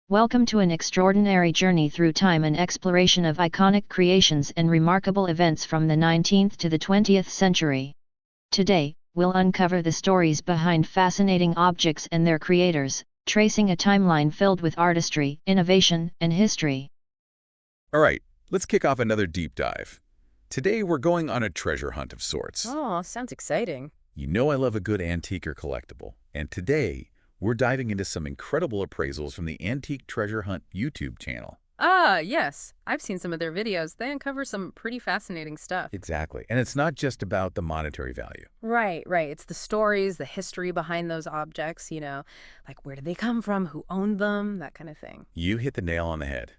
Welcome to an extraordinary journey through time and exploration of iconic creations and remarkable events from the 19th to the 20th century. Today, we'll uncover the stories behind fascinating objects and their creators, tracing a timeline filled with artistry, innovation, and history. All right, let's kick off another deep dive. Today we're going on a treasure hunt of sorts. Oh, sounds exciting. You know I love a good antique or collectible, and today we're diving into some incredible appraisals from the Antique Treasure Hunt YouTube channel. Ah, yes. I've seen some of their videos. They uncover some pretty fascinating stuff. Exactly, and it's not just about the monetary value. Right. It's the stories, the history behind those objects, like where did they come from, who owned them, that kind of thing. You hit the nail on the head.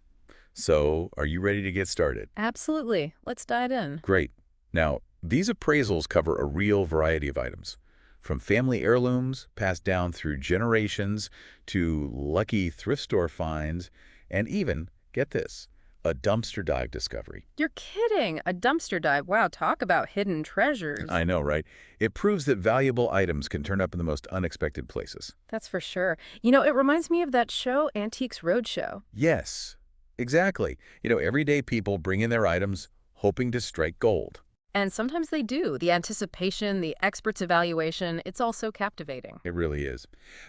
So, are you ready to get started? Absolutely. Let's dive in. Great. Now, these appraisals cover a real variety of items, from family heirlooms passed down through generations to lucky thrift store finds, and even, get this, a dumpster dive discovery. You're kidding. A dumpster dive. Wow, talk about hidden treasures. I know, right? It proves that valuable items can turn up in the most unexpected places. That's for sure. It reminds me of that show, Antiques Roadshow. Yes, exactly. Everyday people bring in their items hoping to strike gold. And sometimes they do. The anticipation, the expert's evaluation, it's all so captivating. It really is.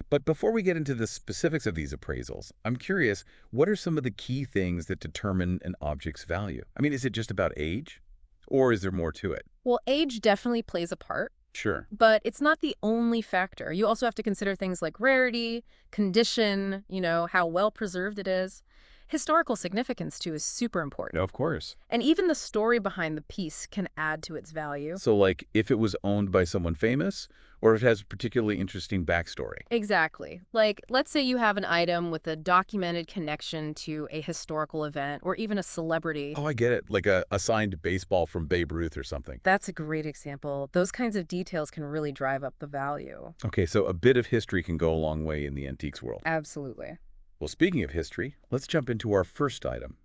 But before we get into the specifics of these appraisals, I'm curious, what are some of the key things that determine an object's value? I mean, is it just about age? Or is there more to it? Well, age definitely plays a part, Sure. but it's not the only factor. You also have to consider things like rarity, condition, how well preserved it is. Historical significance, too, is super important. Of course. And even the story behind the piece can add to its value. So, like, if it was owned by someone famous, or if it has a particularly interesting backstory? Exactly. Like, let's say you have an item with a documented connection to a historical event or even a celebrity. Oh, I get it. Like a signed baseball from Babe Ruth or something. That's a great example. Those kinds of details can really drive up the value. Okay, so a bit of history can go a long way in the antiques world. Absolutely. Well, speaking of history, let's jump into our first item.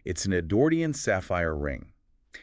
It's an Edwardian sapphire ring.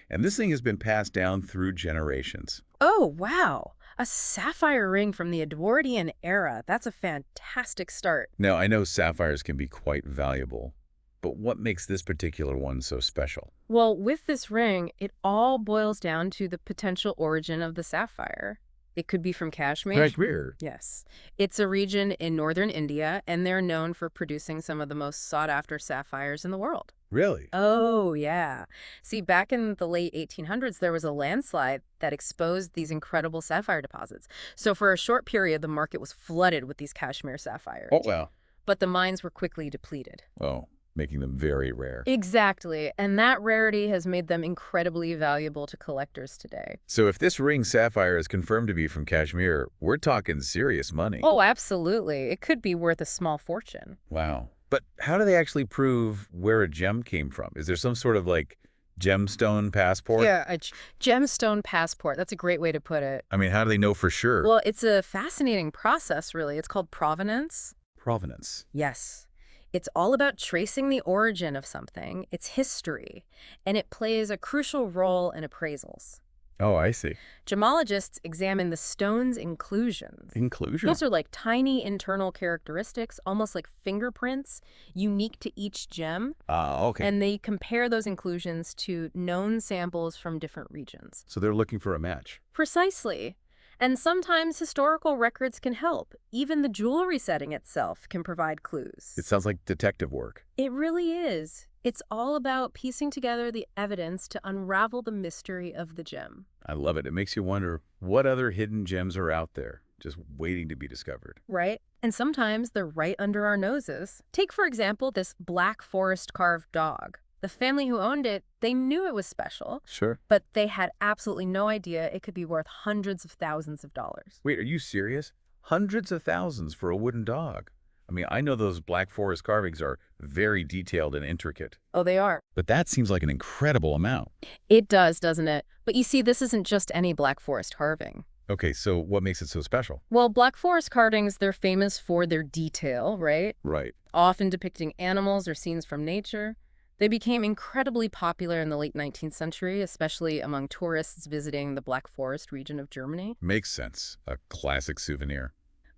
And this thing has been passed down through generations. Oh, wow. A sapphire ring from the Edwardian era. That's a fantastic start. Now, I know sapphires can be quite valuable, but what makes this particular one so special? Well, with this ring, it all boils down to the potential origin of the sapphire. It could be from Kashmir. Kashmir? Yes. It's a region in northern India, and they're known for producing some of the most sought-after sapphires in the world. Really? Oh, yeah. See, back in the late 1800s, there was a landslide that exposed these incredible sapphire deposits. So for a short period, the market was flooded with these Kashmir sapphires. Oh, wow. But the mines were quickly depleted. Oh, making them very rare. Exactly. And that rarity has made them incredibly valuable to collectors today. So if this ring sapphire is confirmed to be from Kashmir, we're talking serious money. Oh, absolutely. It could be worth a small fortune. Wow. But how do they actually prove where a gem came from? Is there some sort of, like, gemstone passport? Yeah, a gemstone passport. That's a great way to put it. I mean, how do they know for sure? Well, it's a fascinating process, really. It's called provenance. Provenance. Yes. It's all about tracing the origin of something, its history, and it plays a crucial role in appraisals. Oh, I see. Gemologists examine the stone's inclusions. Inclusion? Those are like tiny internal characteristics, almost like fingerprints, unique to each gem. Okay. And they compare those inclusions to known samples from different regions. So they're looking for a match. Precisely. And sometimes historical records can help. Even the jewelry setting itself can provide clues. It sounds like detective work. It really is. It's all about piecing together the evidence to unravel the mystery of the gem. I love it. It makes you wonder what other hidden gems are out there, just waiting to be discovered. Right? And sometimes they're right under our noses. Take, for example, this black forest carved dog. The family who owned it, they knew it was special, Sure. but they had absolutely no idea it could be worth hundreds of thousands of dollars. Wait, are you serious? Hundreds of thousands for a wooden dog. I mean, I know those Black Forest carvings are very detailed and intricate. Oh, they are. But that seems like an incredible amount. It does, doesn't it? But you see, this isn't just any black forest carving. Okay, so what makes it so special? Well, black forest carvings, they're famous for their detail, right? Right. Often depicting animals or scenes from nature. They became incredibly popular in the late 19th century, especially among tourists visiting the Black Forest region of Germany. Makes sense. A classic souvenir.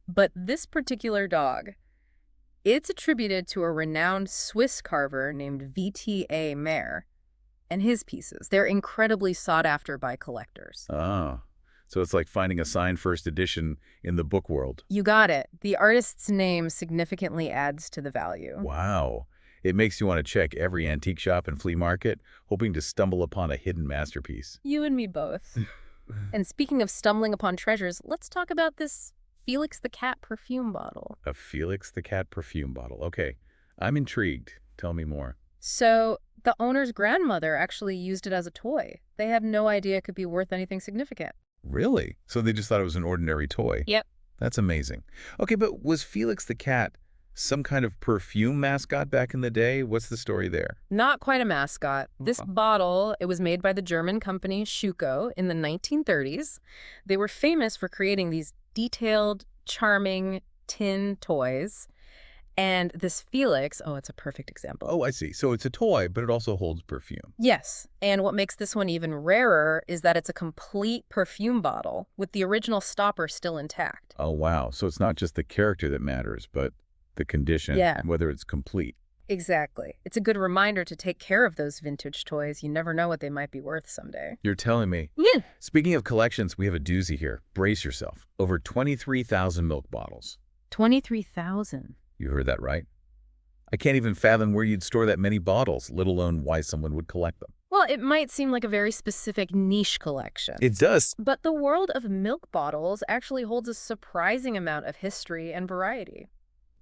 But this particular dog, It's attributed to a renowned Swiss carver named V.T.A. Mayer and his pieces. They're incredibly sought after by collectors. Ah, so it's like finding a signed first edition in the book world. You got it. The artist's name significantly adds to the value. Wow. It makes you want to check every antique shop and flea market, hoping to stumble upon a hidden masterpiece. You and me both. And speaking of stumbling upon treasures, let's talk about this Felix the Cat perfume bottle. A Felix the Cat perfume bottle. Okay, I'm intrigued. Tell me more. So the owner's grandmother actually used it as a toy. They had no idea it could be worth anything significant. Really? So they just thought it was an ordinary toy? Yep. That's amazing. Okay, but was Felix the Cat some kind of perfume mascot back in the day? What's the story there? Not quite a mascot. This bottle, it was made by the German company Schuko in the 1930s. They were famous for creating these detailed, charming tin toys. And this Felix, oh, it's a perfect example. Oh, I see. So it's a toy, but it also holds perfume. Yes, and what makes this one even rarer is that it's a complete perfume bottle with the original stopper still intact. Oh, wow. So it's not just the character that matters, but the condition, Yeah. and whether it's complete. Exactly. It's a good reminder to take care of those vintage toys. You never know what they might be worth someday. You're telling me. Yeah. Speaking of collections, we have a doozy here. Brace yourself. Over 23,000 milk bottles. 23,000. You heard that right. I can't even fathom where you'd store that many bottles, let alone why someone would collect them. Well, it might seem like a very specific niche collection. It does. But the world of milk bottles actually holds a surprising amount of history and variety.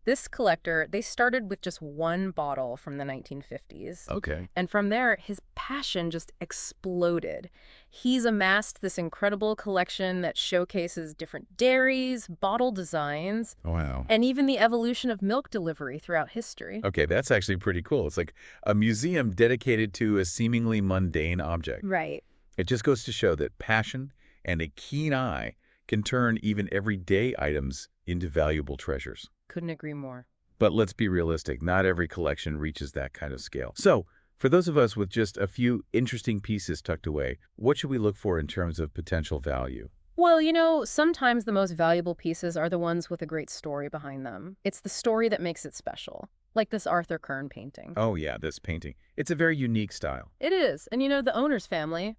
This collector, they started with just one bottle from the 1950s. Okay. And from there, his passion just exploded. He's amassed this incredible collection that showcases different dairies, bottle designs, Wow. and even the evolution of milk delivery throughout history. Okay, that's actually pretty cool. It's like a museum dedicated to a seemingly mundane object. Right. It just goes to show that passion and a keen eye can turn even everyday items into valuable treasures. Couldn't agree more. But let's be realistic, not every collection reaches that kind of scale. So, for those of us with just a few interesting pieces tucked away, what should we look for in terms of potential value? Well, you know, sometimes the most valuable pieces are the ones with a great story behind them. It's the story that makes it special, like this Arthur Kern painting. Oh yeah, this painting. It's a very unique style. It is. And you know, the owner's family,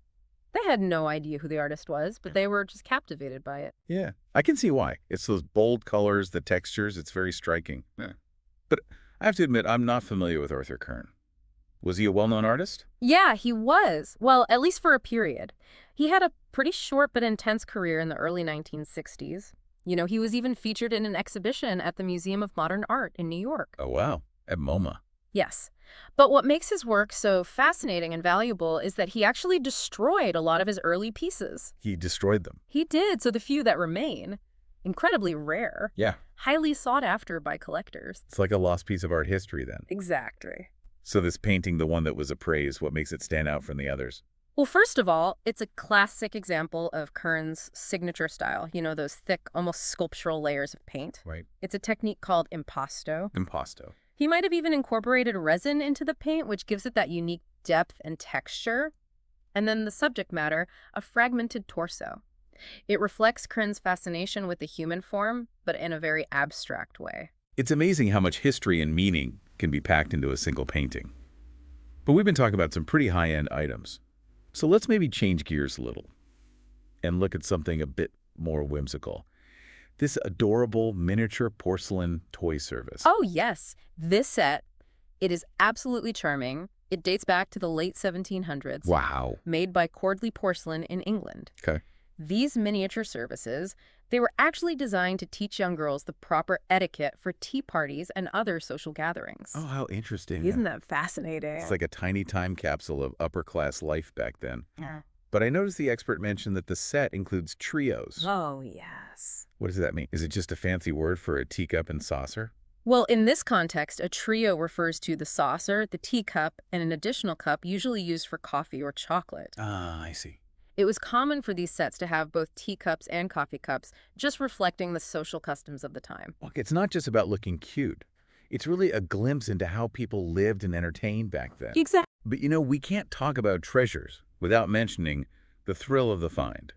they had no idea who the artist was, but they were just captivated by it. Yeah, I can see why. It's those bold colors, the textures, it's very striking. Yeah. But I have to admit, I'm not familiar with Arthur Kern. Was he a well-known artist? Yeah, he was. Well, at least for a period. He had a pretty short but intense career in the early 1960s. You know, he was even featured in an exhibition at the Museum of Modern Art in New York. Oh wow, at MoMA. Yes. But what makes his work so fascinating and valuable is that he actually destroyed a lot of his early pieces. He destroyed them. He did, so the few that remain, incredibly rare, Yeah, highly sought after by collectors. it's like a lost piece of art history then. Exactly. So this painting, the one that was appraised, what makes it stand out from the others? Well, first of all, it's a classic example of Kern's signature style. You know, those thick, almost sculptural layers of paint. Right. It's a technique called impasto. Impasto. He might have even incorporated resin into the paint, which gives it that unique depth and texture. And then the subject matter, a fragmented torso. It reflects Kern's fascination with the human form, but in a very abstract way. It's amazing how much history and meaning can be packed into a single painting. But we've been talking about some pretty high-end items. So let's maybe change gears a little and look at something a bit more whimsical. This adorable miniature porcelain toy service. Oh, yes. This set, it is absolutely charming. It dates back to the late 1700s. Wow. Made by Cordley Porcelain in England. Okay. These miniature services, they were actually designed to teach young girls the proper etiquette for tea parties and other social gatherings. Oh, how interesting. Isn't that fascinating? It's like a tiny time capsule of upper-class life back then. Yeah. But I noticed the expert mentioned that the set includes trios. Oh, yes. What does that mean? Is it just a fancy word for a teacup and saucer? Well, in this context, a trio refers to the saucer, the teacup, and an additional cup usually used for coffee or chocolate. Ah, I see. It was common for these sets to have both teacups and coffee cups, just reflecting the social customs of the time. Look, it's not just about looking cute. It's really a glimpse into how people lived and entertained back then. Exactly. But you know, we can't talk about treasures without mentioning the thrill of the find.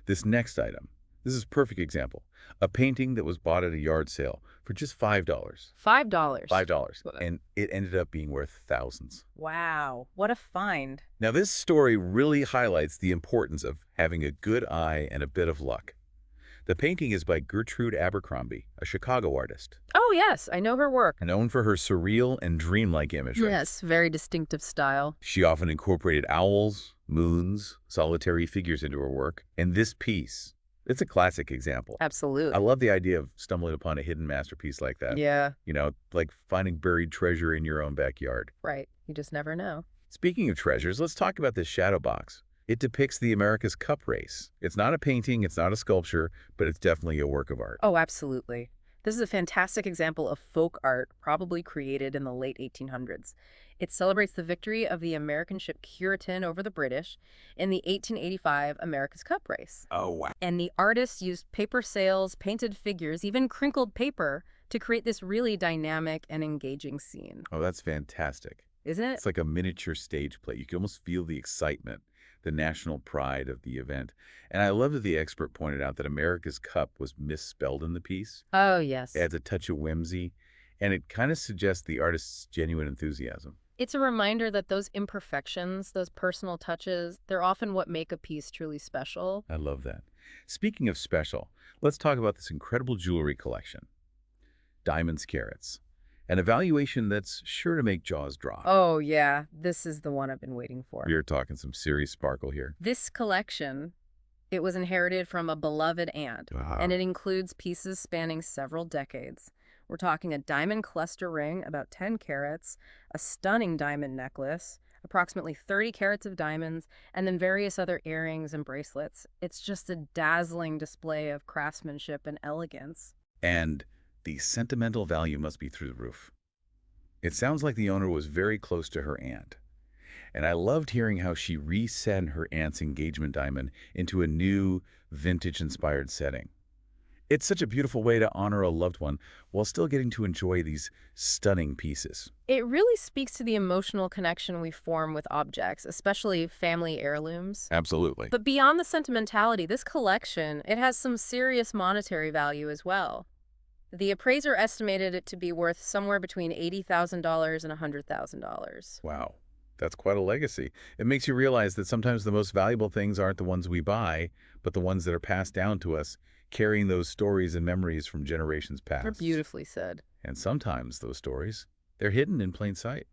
This next item, This is a perfect example. A painting that was bought at a yard sale for just $5. $5. $5. And it ended up being worth thousands. Wow, what a find. Now, this story really highlights the importance of having a good eye and a bit of luck. The painting is by Gertrude Abercrombie, a Chicago artist, Oh, yes, I know her work. known for her surreal and dreamlike imagery. Yes, very distinctive style. She often incorporated owls, moons, solitary figures into her work. And this piece, it's a classic example. Absolutely. I love the idea of stumbling upon a hidden masterpiece like that. Yeah, You know, like finding buried treasure in your own backyard. right. You just never know. Speaking of treasures, let's talk about this shadow box. It depicts the America's Cup race. It's not a painting, it's not a sculpture, but it's definitely a work of art. Oh, absolutely. This is a fantastic example of folk art, probably created in the late 1800s. It celebrates the victory of the American ship Puritan over the British in the 1885 America's Cup race. Oh, wow. And the artists used paper sails, painted figures, even crinkled paper to create this really dynamic and engaging scene. Oh, that's fantastic. Isn't it? It's like a miniature stage play. You can almost feel the excitement, the national pride of the event. And I love that the expert pointed out that America's Cup was misspelled in the piece. Oh, yes. It adds a touch of whimsy, and it kind of suggests the artist's genuine enthusiasm. It's a reminder that those imperfections, those personal touches, they're often what make a piece truly special. I love that. Speaking of special, let's talk about this incredible jewelry collection. Diamonds Carats. An evaluation that's sure to make jaws drop. Oh, yeah. This is the one I've been waiting for. We're talking some serious sparkle here. This collection, it was inherited from a beloved aunt, Wow. and it includes pieces spanning several decades. We're talking a diamond cluster ring, about 10 carats, a stunning diamond necklace, approximately 30 carats of diamonds, and then various other earrings and bracelets. It's just a dazzling display of craftsmanship and elegance. And the sentimental value must be through the roof. It sounds like the owner was very close to her aunt. And I loved hearing how she reset her aunt's engagement diamond into a new, vintage-inspired setting. It's such a beautiful way to honor a loved one while still getting to enjoy these stunning pieces. It really speaks to the emotional connection we form with objects, especially family heirlooms. Absolutely. But beyond the sentimentality, this collection, it has some serious monetary value as well. The appraiser estimated it to be worth somewhere between $80,000 and $100,000. Wow, that's quite a legacy. It makes you realize that sometimes the most valuable things aren't the ones we buy, but the ones that are passed down to us, carrying those stories and memories from generations past. They're beautifully said. And sometimes those stories, they're hidden in plain sight,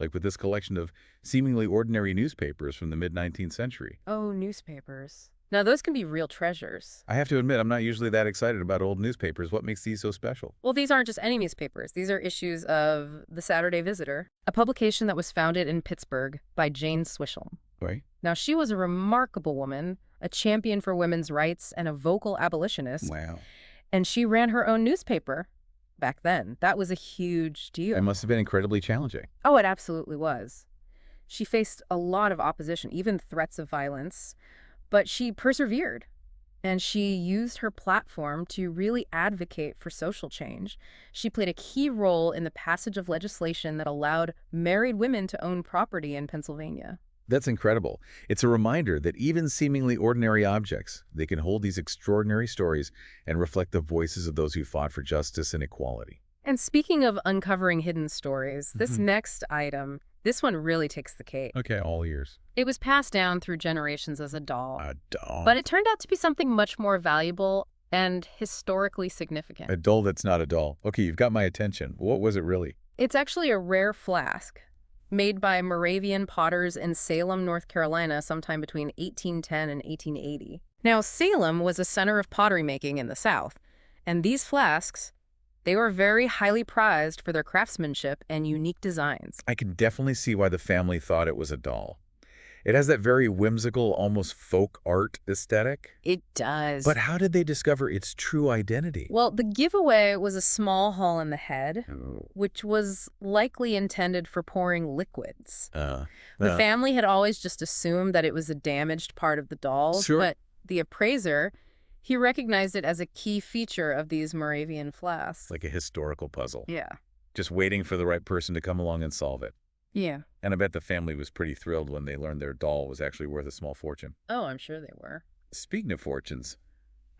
like with this collection of seemingly ordinary newspapers from the mid-19th century. Oh, newspapers. Now, those can be real treasures. I have to admit, I'm not usually that excited about old newspapers. What makes these so special? Well, these aren't just any newspapers. These are issues of the Saturday Visitor, a publication that was founded in Pittsburgh by Jane Swishelm. Right? Now, she was a remarkable woman, a champion for women's rights and a vocal abolitionist. Wow. And she ran her own newspaper back then. That was a huge deal. It must have been incredibly challenging. Oh, it absolutely was. She faced a lot of opposition, even threats of violence, but she persevered. And she used her platform to really advocate for social change. She played a key role in the passage of legislation that allowed married women to own property in Pennsylvania. That's incredible. It's a reminder that even seemingly ordinary objects, they can hold these extraordinary stories and reflect the voices of those who fought for justice and equality. And speaking of uncovering hidden stories, this next item, this one really takes the cake. Okay, all ears. It was passed down through generations as a doll. A doll. But it turned out to be something much more valuable and historically significant. A doll that's not a doll. Okay, you've got my attention. What was it really? It's actually a rare flask made by Moravian potters in Salem, North Carolina, sometime between 1810 and 1880. Now, Salem was a center of pottery making in the South, and these flasks, they were very highly prized for their craftsmanship and unique designs. I can definitely see why the family thought it was a doll. It has that very whimsical, almost folk art aesthetic. It does. But how did they discover its true identity? Well, the giveaway was a small hole in the head, which was likely intended for pouring liquids. The family had always just assumed that it was a damaged part of the dolls, Sure. but the appraiser, he recognized it as a key feature of these Moravian flasks. Like a historical puzzle. Yeah. Just waiting for the right person to come along and solve it. Yeah. And I bet the family was pretty thrilled when they learned their doll was actually worth a small fortune. Oh, I'm sure they were. Speaking of fortunes,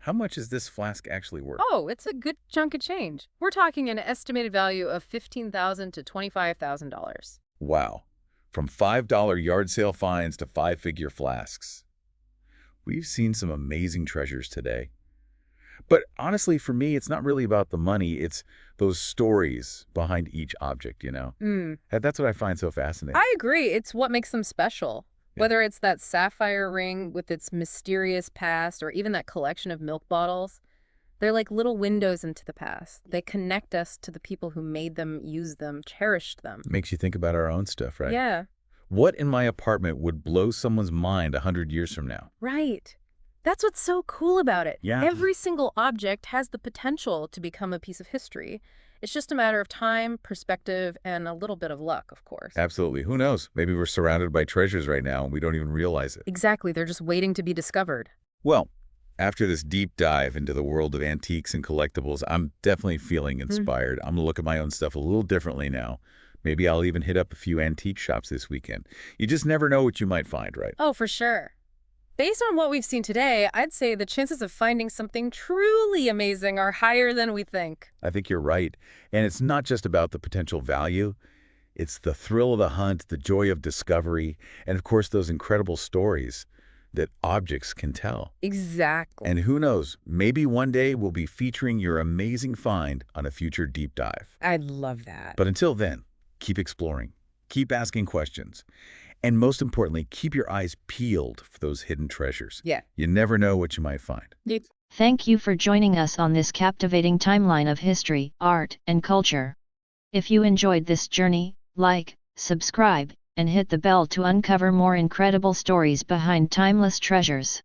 How much is this flask actually worth? Oh, it's a good chunk of change. We're talking an estimated value of $15,000 to $25,000. Wow. From $5 yard sale finds to five-figure flasks. We've seen some amazing treasures today. But honestly, for me, it's not really about the money. It's those stories behind each object, you know? And that's what I find so fascinating. I agree. It's what makes them special. Yeah. Whether it's that sapphire ring with its mysterious past or even that collection of milk bottles, they're like little windows into the past. They connect us to the people who made them, used them, cherished them. Makes you think about our own stuff, right? Yeah, What in my apartment would blow someone's mind 100 years from now? right. That's what's so cool about it. Yeah. Every single object has the potential to become a piece of history. It's just a matter of time, perspective, and a little bit of luck, of course. Absolutely. Who knows? Maybe we're surrounded by treasures right now and we don't even realize it. Exactly. They're just waiting to be discovered. Well, after this deep dive into the world of antiques and collectibles, I'm definitely feeling inspired. I'm going to look at my own stuff a little differently now. Maybe I'll even hit up a few antique shops this weekend. You just never know what you might find, right? Oh, for sure. Based on what we've seen today, I'd say the chances of finding something truly amazing are higher than we think. I think you're right. And it's not just about the potential value. It's the thrill of the hunt, the joy of discovery, and of course those incredible stories that objects can tell. Exactly. And who knows, maybe one day we'll be featuring your amazing find on a future deep dive. I'd love that. But until then, keep exploring, keep asking questions, and most importantly, keep your eyes peeled for those hidden treasures. Yeah. You never know what you might find. Thank you for joining us on this captivating timeline of history, art, and culture. If you enjoyed this journey, like, subscribe, and hit the bell to uncover more incredible stories behind timeless treasures.